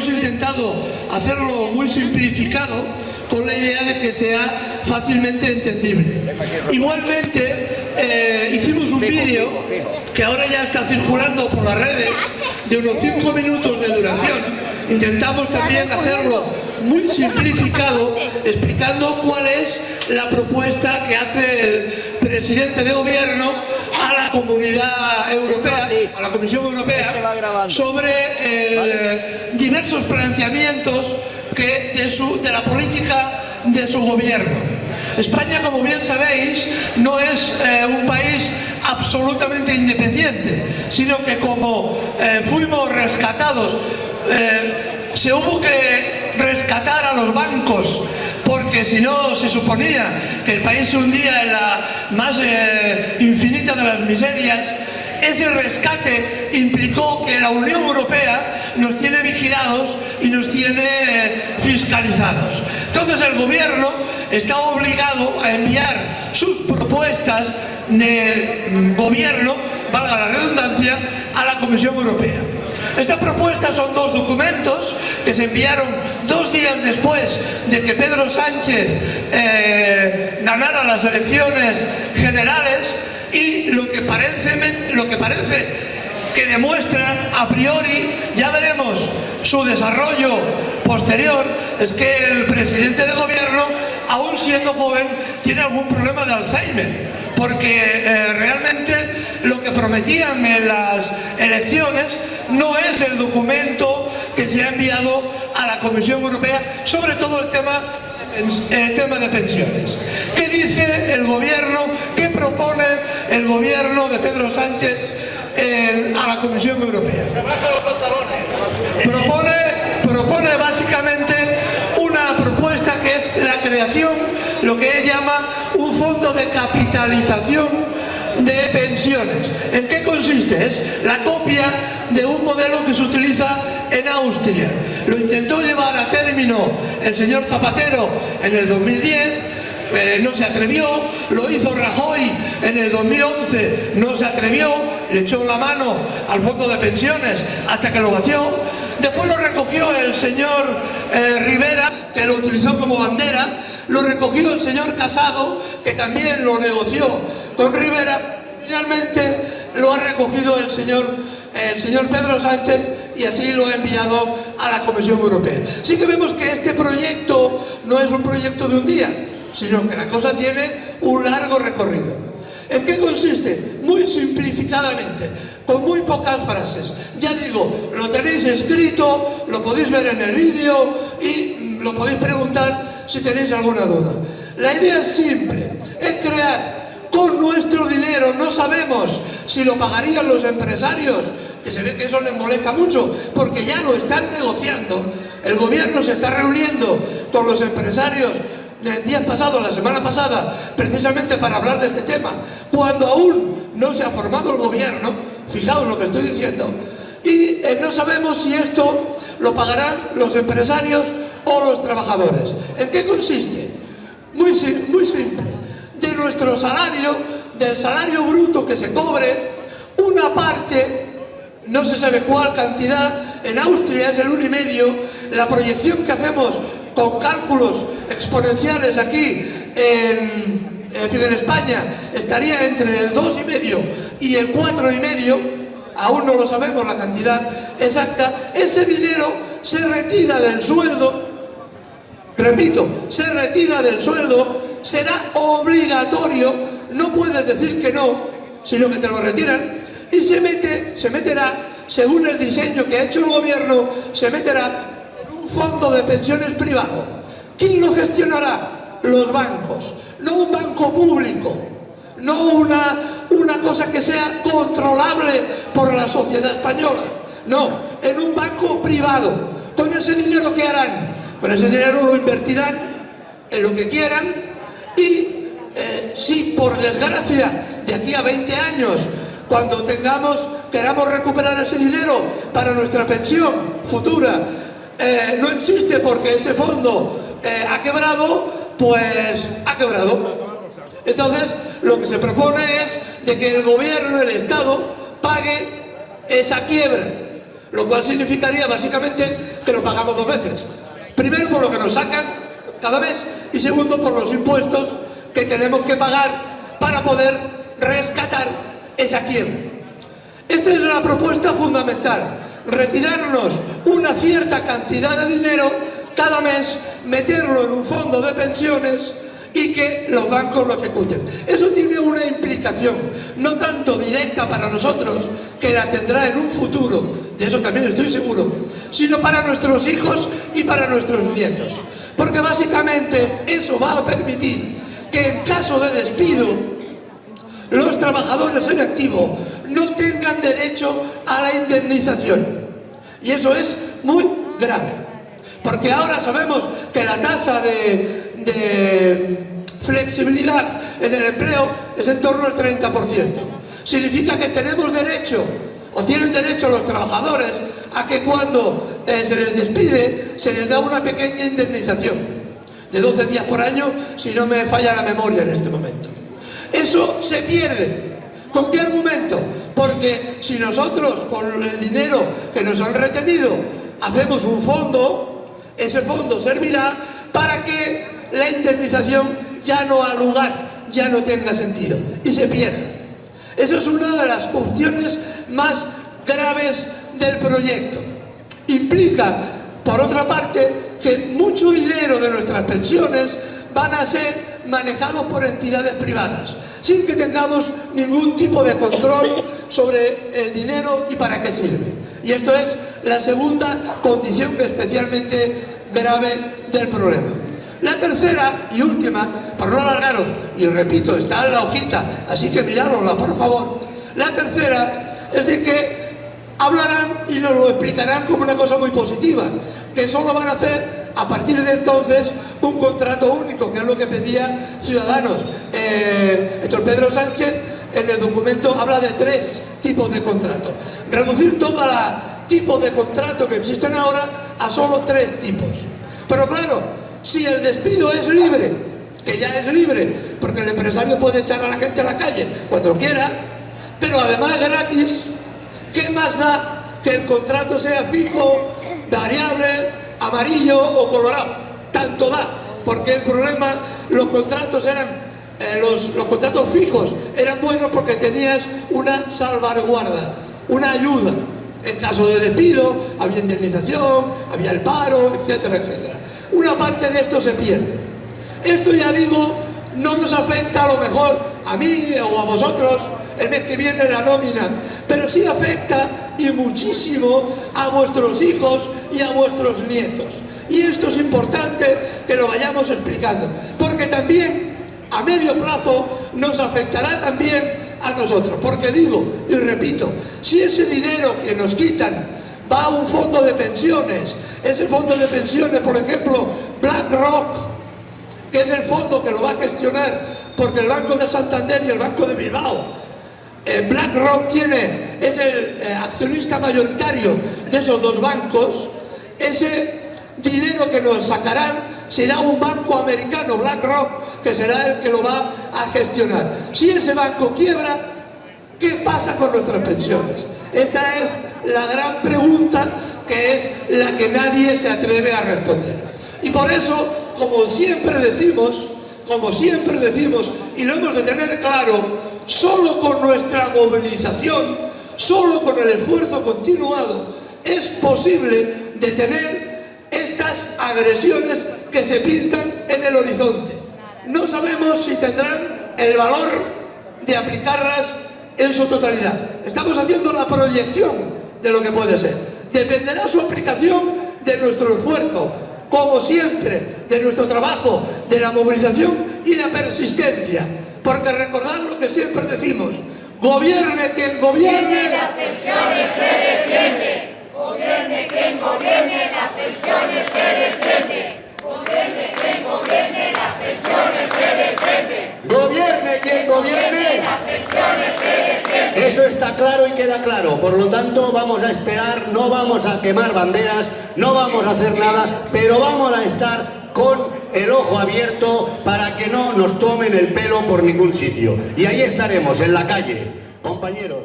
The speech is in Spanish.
intentado hacerlo muy simplificado con la idea de que sea fácilmente entendible. Igualmente, hicimos un vídeo que ahora ya está circulando por las redes de unos 5 minutos de duración. Intentamos también hacerlo muy simplificado, explicando cuál es la propuesta que hace el presidente de gobierno a la Comunidad Europea, a la Comisión Europea, sobre diversos planteamientos de la política de su gobierno. España, como bien sabéis, no es un país absolutamente independiente, sino que como fuimos rescatados, se hubo que rescatar a los bancos, porque si no se suponía que el país se hundía en la más infinita de las miserias. Ese rescate implicó que la Unión Europea nos tiene vigilados y nos tiene fiscalizados. Entonces el gobierno está obligado a enviar sus propuestas de gobierno, valga la redundancia, a la Comisión Europea. Estas propuestas son 2 documentos que se enviaron 2 días después de que Pedro Sánchez ganara las elecciones generales, y lo que parece que demuestran a priori, ya veremos su desarrollo posterior, es que el presidente de gobierno, aún siendo joven, tiene algún problema de Alzheimer, porque realmente lo que prometían en las elecciones no es el documento que se ha enviado a la Comisión Europea, sobre todo el tema de pensiones. ¿Qué dice el gobierno? ¿Qué propone el gobierno de Pedro Sánchez a la Comisión Europea? Propone básicamente una propuesta que es la creación, lo que él llama un fondo de capitalización de pensiones. ¿En qué consiste? Es la copia de un modelo que se utiliza en Austria. Lo intentó llevar a término el señor Zapatero en el 2010, no se atrevió. Lo hizo Rajoy en el 2011, no se atrevió, le echó la mano al fondo de pensiones hasta que lo vació. Después lo recogió el señor Rivera, que lo utilizó como bandera. Lo recogió el señor Casado, que también lo negoció con Rivera. Finalmente lo ha recogido el señor Pedro Sánchez, y así lo ha enviado a la Comisión Europea. Sí que vemos que este proyecto no es un proyecto de un día, sino que la cosa tiene un largo recorrido. ¿En qué consiste? Muy simplificadamente, con muy pocas frases. Ya digo, lo tenéis escrito, lo podéis ver en el vídeo y lo podéis preguntar si tenéis alguna duda. La idea es simple, es crear con nuestro dinero. No sabemos si lo pagarían los empresarios, que se ve que eso les molesta mucho, porque ya lo están negociando. El gobierno se está reuniendo con los empresarios el día pasado, la semana pasada, precisamente para hablar de este tema, cuando aún no se ha formado el gobierno. Fijaos lo que estoy diciendo. Y no sabemos si esto lo pagarán los empresarios o los trabajadores. ¿En qué consiste? Muy simple. De nuestro salario, del salario bruto que se cobre, una parte, no se sabe cuál cantidad, en Austria es el 1,5, la proyección que hacemos con cálculos exponenciales aquí en España estaría entre el 2,5 y el 4,5, aún no lo sabemos la cantidad exacta. Ese dinero se retira del sueldo, repito, se retira del sueldo. Será obligatorio, no puedes decir que no, sino que te lo retiran, y se meterá, según el diseño que ha hecho el gobierno, se meterá en un fondo de pensiones privado. ¿Quién lo gestionará? Los bancos. No un banco público, no una cosa que sea controlable por la sociedad española, no, en un banco privado. ¿Con ese dinero qué harán? Con ese dinero lo invertirán en lo que quieran. Y si por desgracia de aquí a 20 años, cuando queramos recuperar ese dinero para nuestra pensión futura, no existe porque ese fondo ha quebrado, pues ha quebrado. Entonces lo que se propone es de que el gobierno, el Estado, pague esa quiebra. lo cual significaría básicamente que lo pagamos 2 veces. Primero por lo que nos sacan cada mes y segundo por los impuestos que tenemos que pagar para poder rescatar esa quiebra. Esta es la propuesta fundamental, retirarnos una cierta cantidad de dinero cada mes, meterlo en un fondo de pensiones y que los bancos lo ejecuten. Eso tiene una implicación, no tanto directa para nosotros, que la tendrá en un futuro, de eso también estoy seguro, sino para nuestros hijos y para nuestros nietos. Porque básicamente eso va a permitir que en caso de despido, los trabajadores en activo no tengan derecho a la indemnización. Y eso es muy grave. Porque ahora sabemos que la tasa de flexibilidad en el empleo es en torno al 30%. Significa que tenemos derecho, o tienen derecho los trabajadores, a que cuando se les despide, se les da una pequeña indemnización de 12 días por año, si no me falla la memoria en este momento. Eso se pierde. ¿Con qué argumento? Porque si nosotros, con el dinero que nos han retenido, hacemos un fondo, ese fondo servirá para que la indemnización ya no ha lugar, ya no tenga sentido y se pierda. Eso es una de las cuestiones más graves del proyecto. Implica, por otra parte, que mucho dinero de nuestras pensiones van a ser manejados por entidades privadas, sin que tengamos ningún tipo de control sobre el dinero y para qué sirve. Y esto es la segunda condición especialmente grave del problema. La tercera y última, por no alargaros, y repito, está en la hojita, así que mirárosla por favor. La tercera es de que hablarán y nos lo explicarán como una cosa muy positiva, que solo van a hacer a partir de entonces un contrato único, que es lo que pedía Ciudadanos. Héctor Pedro Sánchez en el documento habla de 3 tipos de contrato. Reducir todos los tipos de contrato que existen ahora a solo 3 tipos. Pero claro, si el despido es libre, que ya es libre, porque el empresario puede echar a la gente a la calle cuando quiera, pero además gratis, ¿qué más da que el contrato sea fijo, variable, amarillo o colorado? Tanto da, porque el problema, los contratos eran, los contratos fijos eran buenos porque tenías una salvaguarda, una ayuda. En caso de despido, había indemnización, había el paro, etcétera, etcétera. Una parte de esto se pierde. Esto, ya digo, no nos afecta a lo mejor a mí o a vosotros el mes que viene la nómina, pero sí afecta y muchísimo a vuestros hijos y a vuestros nietos. Y esto es importante que lo vayamos explicando, porque también a medio plazo nos afectará también a nosotros, porque digo y repito, si ese dinero que nos quitan va a un fondo de pensiones, ese fondo de pensiones, por ejemplo, BlackRock, que es el fondo que lo va a gestionar, porque el Banco de Santander y el Banco de Bilbao, BlackRock es el accionista mayoritario de esos 2 bancos, ese dinero que nos sacarán será un banco americano, BlackRock, que será el que lo va a gestionar. Si ese banco quiebra, ¿qué pasa con nuestras pensiones? Esta es la gran pregunta, que es la que nadie se atreve a responder. Y por eso, como siempre decimos, y lo hemos de tener claro, solo con nuestra movilización, solo con el esfuerzo continuado, es posible detener estas agresiones que se pintan en el horizonte. No sabemos si tendrán el valor de aplicarlas en su totalidad. Estamos haciendo la proyección de lo que puede ser. Dependerá su aplicación de nuestro esfuerzo, como siempre, de nuestro trabajo, de la movilización y la persistencia. Porque recordad lo que siempre decimos: gobierne quien gobierne, las pensiones se defiende. Gobierne quien gobierne, las pensiones se defiende. Gobierne quien gobierne, las pensiones se defiende. Gobierne quien gobierne, las pensiones se defiende. Eso está claro y queda claro. Por lo tanto, vamos a esperar, no vamos a quemar banderas, no vamos a hacer nada, pero vamos a estar con el ojo abierto para que no nos tomen el pelo por ningún sitio. Y ahí estaremos, en la calle, compañeros.